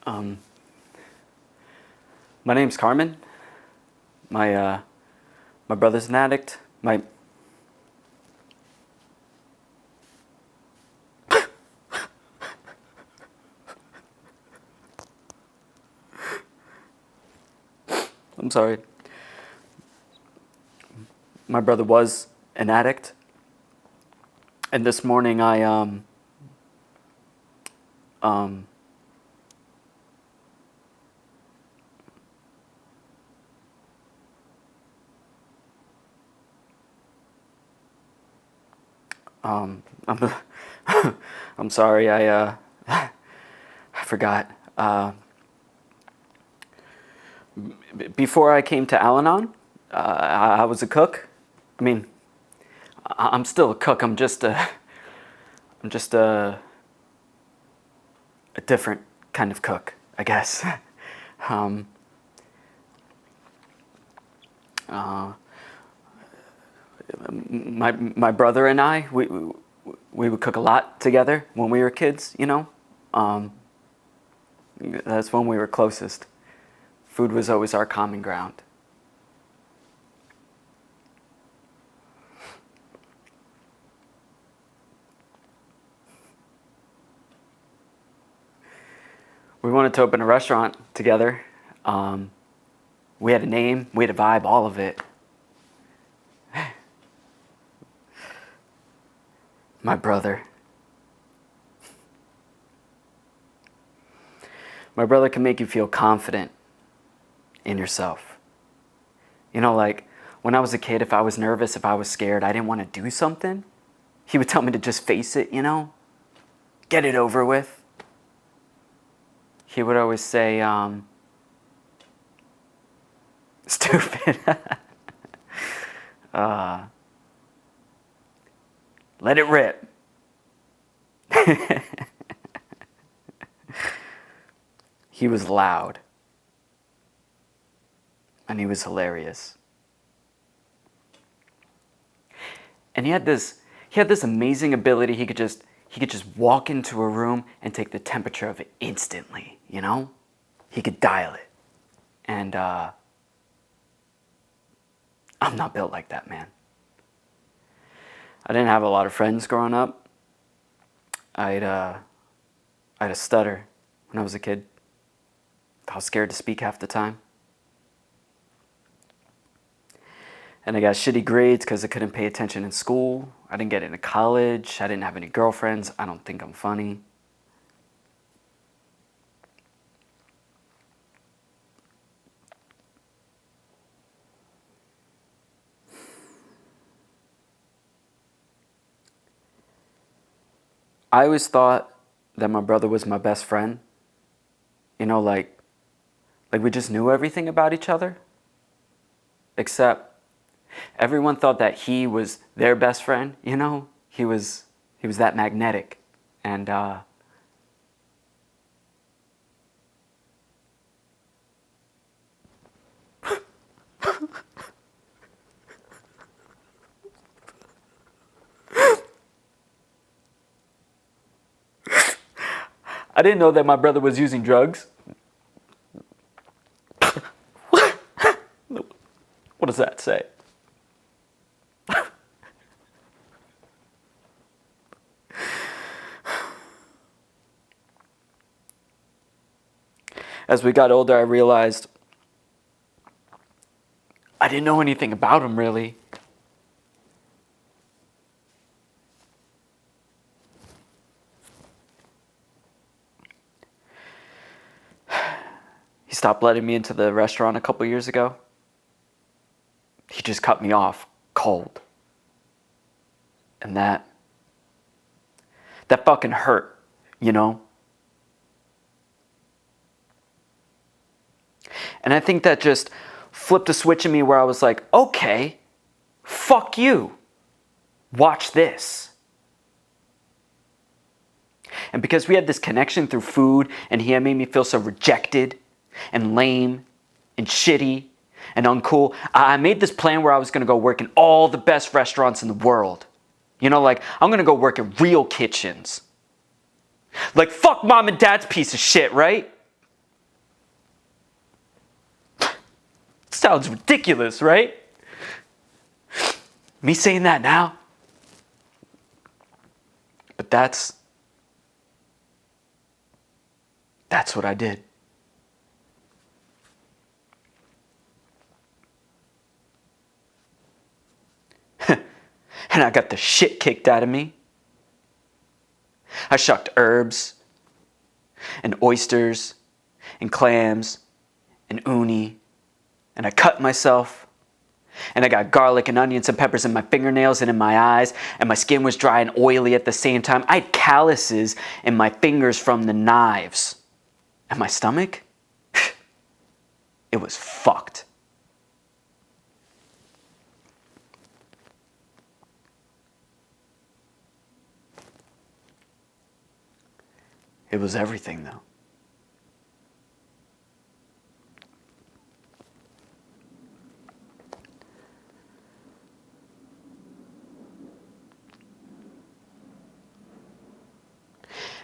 Um, my name's Carmen. My brother's an addict. I'm sorry. My brother was an addict. And this morning I'm I'm sorry, I forgot. Before I came to Al-Anon, I was a cook. I mean, I'm still a cook. I'm just a different kind of cook, I guess. um, my brother and I, we would cook a lot together when we were kids. You know, that's when we were closest. Food was always our common ground. We wanted to open a restaurant together. We had a name, we had a vibe, all of it. My brother. My brother can make you feel confident in yourself. You know, like when I was a kid, if I was nervous, if I was scared, I didn't want to do something, he would tell me to just face it, you know? Get it over with. He would always say, stupid. Let it rip. He was loud. And he was hilarious. And he had this amazing ability. He could just walk into a room and take the temperature of it instantly, you know? He could dial it. And I'm not built like that, man. I didn't have a lot of friends growing up. I had a stutter when I was a kid. I was scared to speak half the time. And I got shitty grades because I couldn't pay attention in school. I didn't get into college. I didn't have any girlfriends. I don't think I'm funny. I always thought that my brother was my best friend. You know, like we just knew everything about each other. Except everyone thought that he was their best friend, you know? He was that magnetic. And I didn't know that my brother was using drugs. What does that say? As we got older, I realized I didn't know anything about him, really. He stopped letting me into the restaurant a couple years ago. He just cut me off cold. And that fucking hurt, you know? And I think that just flipped a switch in me where I was like, okay, fuck you. Watch this. And because we had this connection through food, and he had made me feel so rejected and lame and shitty and uncool, I made this plan where I was going to go work in all the best restaurants in the world. You know, like, I'm going to go work in real kitchens. Like, fuck mom and dad's piece of shit, right? Sounds ridiculous, right? Me saying that now? But that's what I did. And I got the shit kicked out of me. I shucked herbs and oysters and clams and uni, and I cut myself, and I got garlic and onions and peppers in my fingernails and in my eyes, and my skin was dry and oily at the same time. I had calluses in my fingers from the knives. And my stomach? It was fucked. It was everything, though.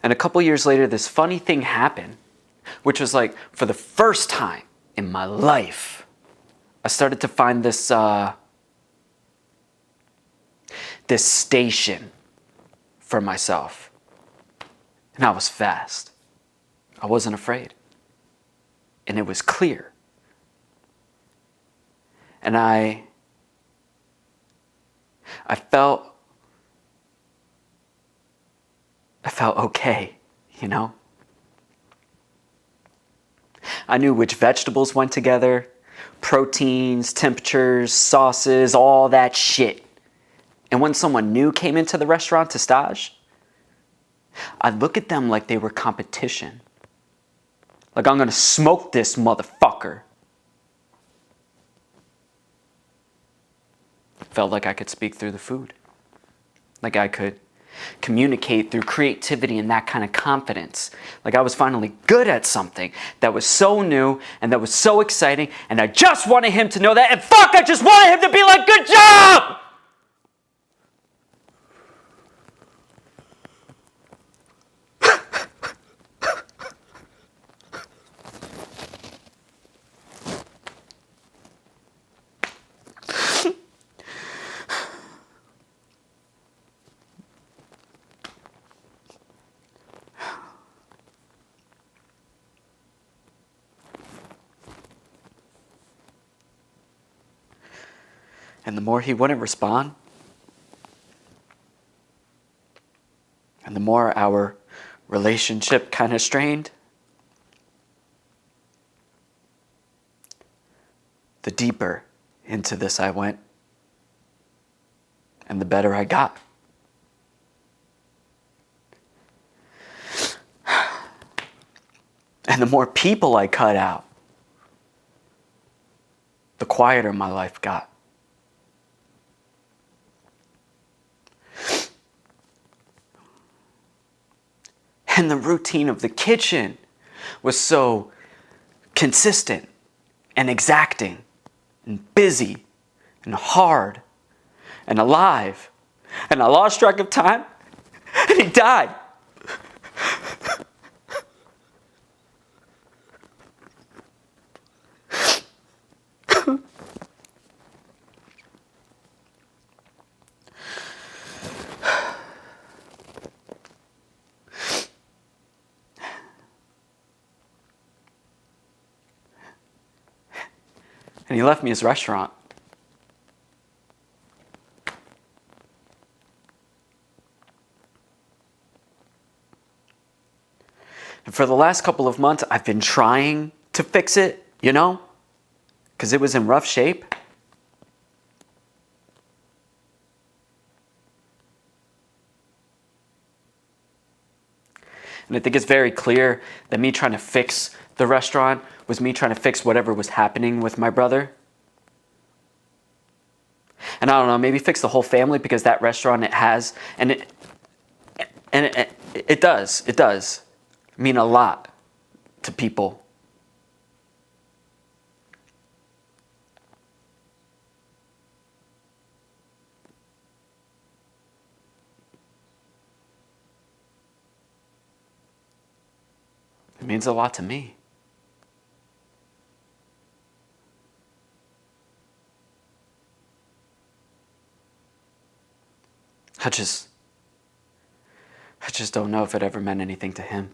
And a couple years later, this funny thing happened, which was like, for the first time in my life, I started to find this, this station for myself. And I was fast. I wasn't afraid. And it was clear. And I felt okay, you know? I knew which vegetables went together, proteins, temperatures, sauces, all that shit. And when someone new came into the restaurant to stage, I'd look at them like they were competition. Like, I'm gonna smoke this motherfucker. Felt like I could speak through the food. Like I could communicate through creativity and that kind of confidence. Like I was finally good at something that was so new and that was so exciting, and I just wanted him to know that, and fuck, I just wanted him to be like, good job! And the more he wouldn't respond, and the more our relationship kind of strained, the deeper into this I went, and the better I got. And the more people I cut out, the quieter my life got. And the routine of the kitchen was so consistent and exacting and busy and hard and alive. And I lost track of time, and he died. And he left me his restaurant. And for the last couple of months, I've been trying to fix it, you know, because it was in rough shape. And I think it's very clear that me trying to fix the restaurant was me trying to fix whatever was happening with my brother. And I don't know, maybe fix the whole family, because that restaurant, it has, it does mean a lot to people. It means a lot to me. I just don't know if it ever meant anything to him.